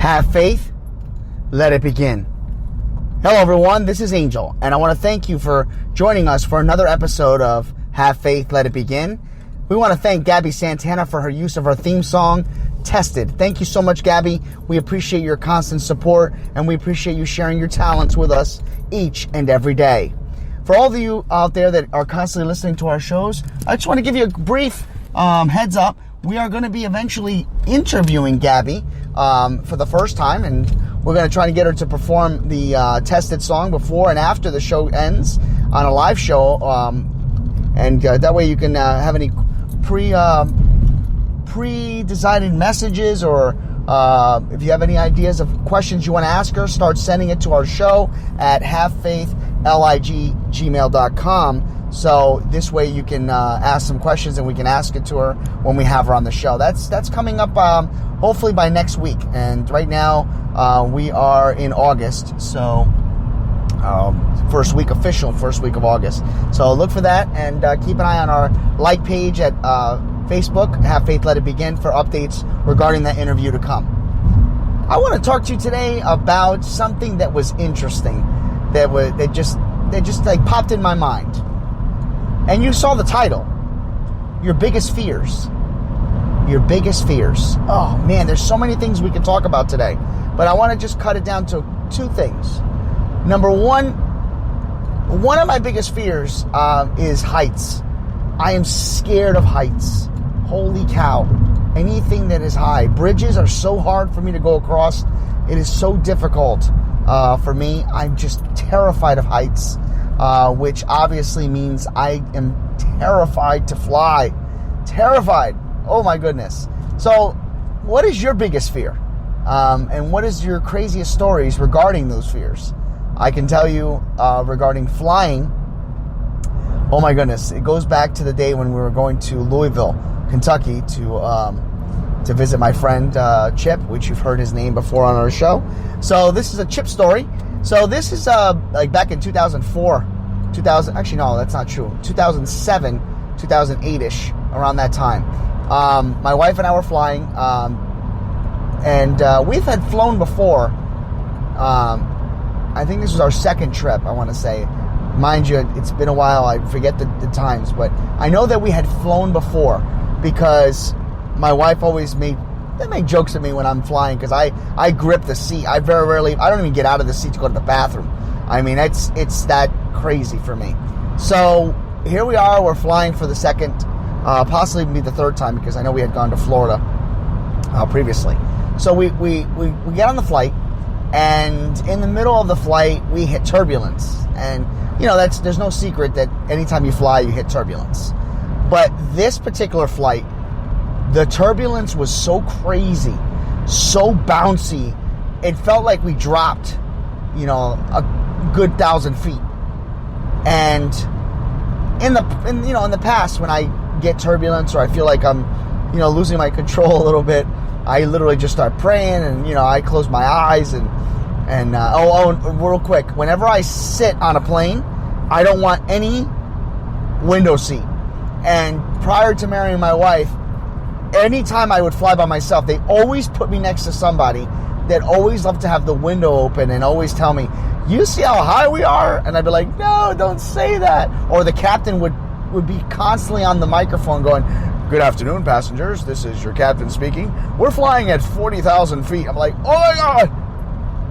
Have faith, let it begin. Hello everyone, this is Angel, and I want to thank you for joining us for another episode of Have Faith, Let It Begin. We want to thank GABBIE Santana for her use of our theme song, Tested. Thank you so much, GABBIE. We appreciate your constant support, and we appreciate you sharing your talents with us each and every day. For all of you out there that are constantly listening to our shows, I just want to give you a brief heads up. We are going to be eventually interviewing GABBIE for the first time, and we're going to try to get her to perform the Tested song before and after the show ends on a live show, and that way you can have any pre-decided messages, or if you have any ideas of questions you want to ask her, start sending it to our show at havefaithlig@gmail.com. So this way you can ask some questions and we can ask it to her when we have her on the show. That's coming up hopefully by next week. And right now we are in August, so first week of August. So look for that, and keep an eye on our like page at Facebook, Have Faith Let It Begin, for updates regarding that interview to come. I want to talk to you today about something that was interesting, that just like popped in my mind. And you saw the title, Your Biggest Fears. Your Biggest Fears. Oh man, there's so many things we can talk about today, but I want to just cut it down to two things. Number one of my biggest fears is heights. I am scared of heights. Holy cow. Anything that is high. Bridges are so hard for me to go across. It is so difficult for me. I'm just terrified of heights. Which obviously means I am terrified to fly. Terrified. Oh my goodness. So, what is your biggest fear? And what is your craziest stories regarding those fears? I can tell you regarding flying, oh my goodness, it goes back to the day when we were going to Louisville, Kentucky to visit my friend Chip, which you've heard his name before on our show. So this is a Chip story. So this is like back in 2004, actually no, that's not true, 2007, 2008-ish, around that time. My wife and I were flying, and we've had flown before. I think this was our second trip, I want to say. Mind you, it's been a while, I forget the times, but I know that we had flown before because my wife always make jokes at me when I'm flying, because I grip the seat. I don't even get out of the seat to go to the bathroom. I mean, it's that crazy for me. So here we are, we're flying for the second, possibly be the third time, because I know we had gone to Florida previously. So we get on the flight, and in the middle of the flight, we hit turbulence. And, you know, there's no secret that anytime you fly, you hit turbulence. But this particular flight, the turbulence was so crazy, so bouncy, it felt like we dropped, you know, a good 1,000 feet. And in the past, when I get turbulence, or I feel like I'm, you know, losing my control a little bit, I literally just start praying, and, you know, I close my eyes, and real quick, whenever I sit on a plane, I don't want any window seat. And prior to marrying my wife, anytime I would fly by myself, they always put me next to somebody that always loved to have the window open and always tell me, you see how high we are? And I'd be like, no, don't say that. Or the captain would be constantly on the microphone going, good afternoon, passengers. This is your captain speaking. We're flying at 40,000 feet. I'm like, oh my God.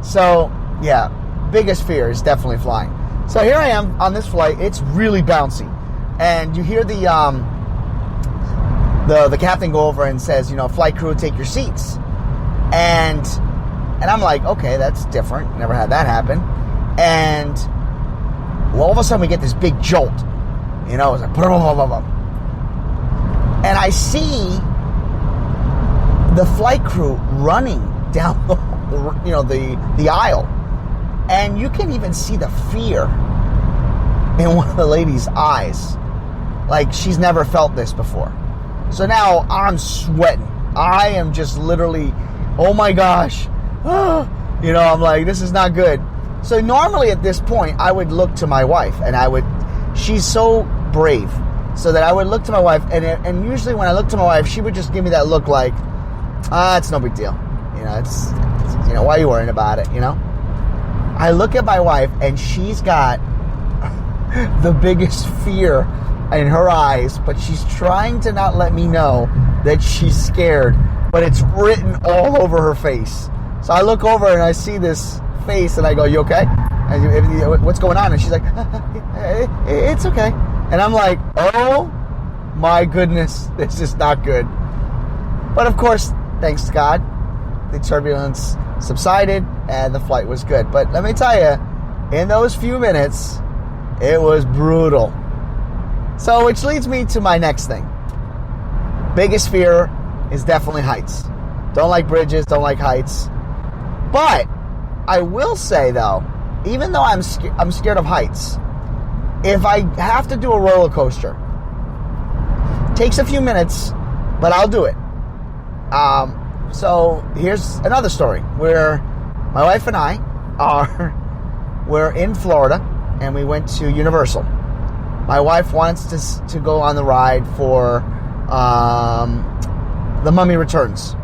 So, yeah, biggest fear is definitely flying. So here I am on this flight. It's really bouncy. And you hear the captain go over and says, you know, flight crew, take your seats. And I'm like, okay, that's different. Never had that happen. And well, all of a sudden we get this big jolt. You know, it's like, blah, blah, blah, blah. And I see the flight crew running down the aisle. And you can even see the fear in one of the lady's eyes. Like she's never felt this before. So now I'm sweating. I am just literally, oh my gosh. You know, I'm like, this is not good. So normally at this point, I would look to my wife, and she's so brave, so that I would look to my wife, and usually when I look to my wife, she would just give me that look like, it's no big deal. You know, why are you worrying about it, I look at my wife, and she's got the biggest fear in her eyes, but she's trying to not let me know that she's scared, but it's written all over her face. So I look over and I see this face, and I go, you okay? And what's going on? And she's like, it's okay. And I'm like, oh my goodness, this is not good. But of course, thanks to God, the turbulence subsided and the flight was good. But let me tell you, in those few minutes, it was brutal. So, which leads me to my next thing. Biggest fear is definitely heights. Don't like bridges, don't like heights. But I will say, though, even though I'm scared of heights, if I have to do a roller coaster, it takes a few minutes, but I'll do it. So here's another story where my wife and I we're in Florida, and we went to Universal. My wife wants to go on the ride for The Mummy Returns.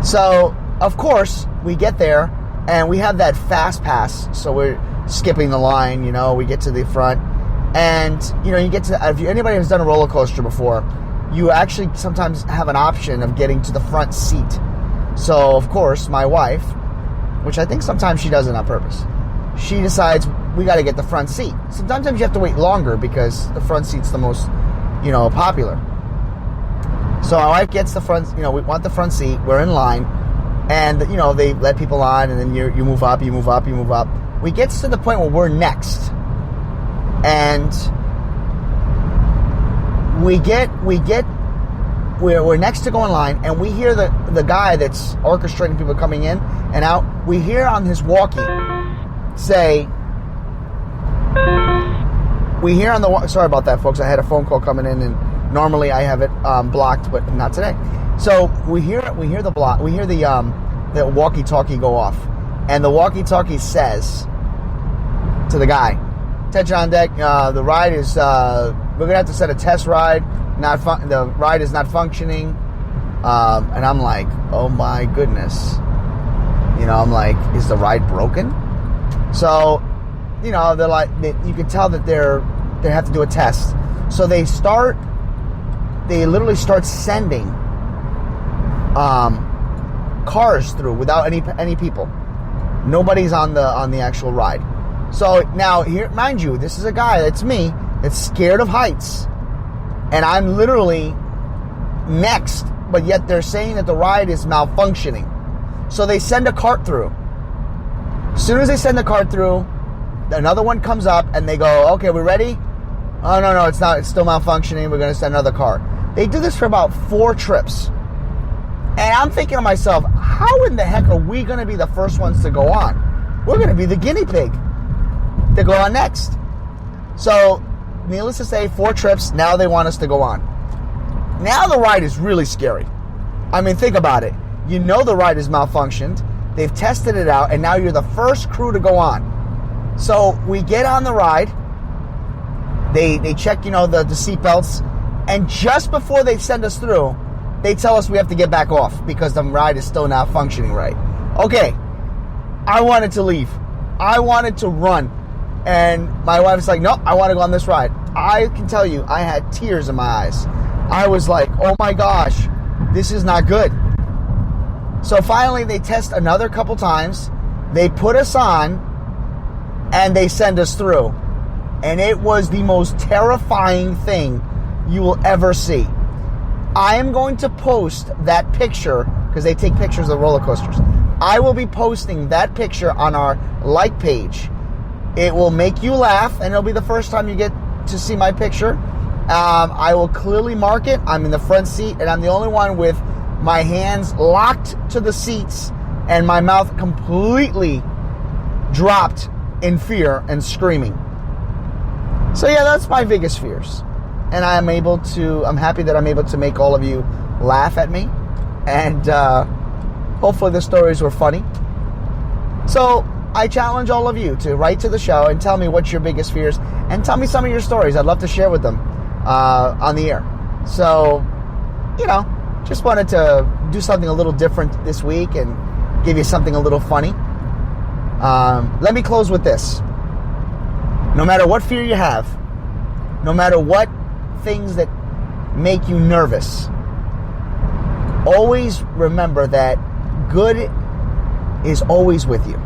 So, of course, we get there, and we have that fast pass, so we're skipping the line, we get to the front, and, you get to, if anybody has done a roller coaster before, you actually sometimes have an option of getting to the front seat. So, of course, my wife, which I think sometimes she does it on purpose, she decides we got to get the front seat. Sometimes you have to wait longer because the front seat's the most, popular. So my wife gets the front, we want the front seat, we're in line, and, they let people on, and then you move up, you move up, you move up. We get to the point where we're next, and we're next to go in line, and we hear the guy that's orchestrating people coming in and out. We hear on his walkie say, sorry about that, folks. I had a phone call coming in, and normally I have it blocked, but not today. So we hear the walkie-talkie go off, and the walkie-talkie says to the guy, "Attention on deck. The ride is we're gonna have to set a test ride. The ride is not functioning." And I'm like, oh my goodness. I'm like, is the ride broken? So, they're like, you can tell that they have to do a test. So they literally start sending cars through without any people. Nobody's on the actual ride. So now here, mind you, this is a guy, that's me, that's scared of heights. And I'm literally next, but yet they're saying that the ride is malfunctioning. So they send a cart through. As soon as they send the cart through, another one comes up, and they go, okay, we ready? Oh, no, it's not. It's still malfunctioning. We're going to send another car. They do this for about 4 trips. And I'm thinking to myself, how in the heck are we going to be the first ones to go on? We're going to be the guinea pig to go on next. So, needless to say, 4 trips, now they want us to go on. Now the ride is really scary. I mean, think about it. The ride is malfunctioned. They've tested it out, and now you're the first crew to go on. So we get on the ride. They check, the seatbelts, and just before they send us through, they tell us we have to get back off because the ride is still not functioning right. Okay, I wanted to leave. I wanted to run. And my wife's like, no, I want to go on this ride. I can tell you, I had tears in my eyes. I was like, oh my gosh, this is not good. So finally, they test another couple times. They put us on, and they send us through. And it was the most terrifying thing you will ever see. I am going to post that picture, because they take pictures of roller coasters. I will be posting that picture on our like page. It will make you laugh, and it'll be the first time you get to see my picture. I will clearly mark it. I'm in the front seat, and I'm the only one with my hands locked to the seats and my mouth completely dropped in fear and screaming. So yeah, that's my biggest fears. And I'm happy that I'm able to make all of you laugh at me. And hopefully the stories were funny. So I challenge all of you to write to the show and tell me what's your biggest fears, and tell me some of your stories. I'd love to share with them on the air. So, just wanted to do something a little different this week and give you something a little funny. Let me close with this. No matter what fear you have, no matter what things that make you nervous, always remember that good is always with you.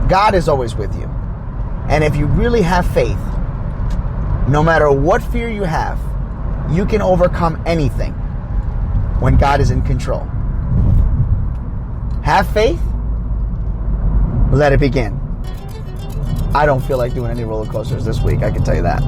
God is always with you. And if you really have faith, no matter what fear you have, you can overcome anything when God is in control. Have faith. Let it begin. I don't feel like doing any roller coasters this week, I can tell you that.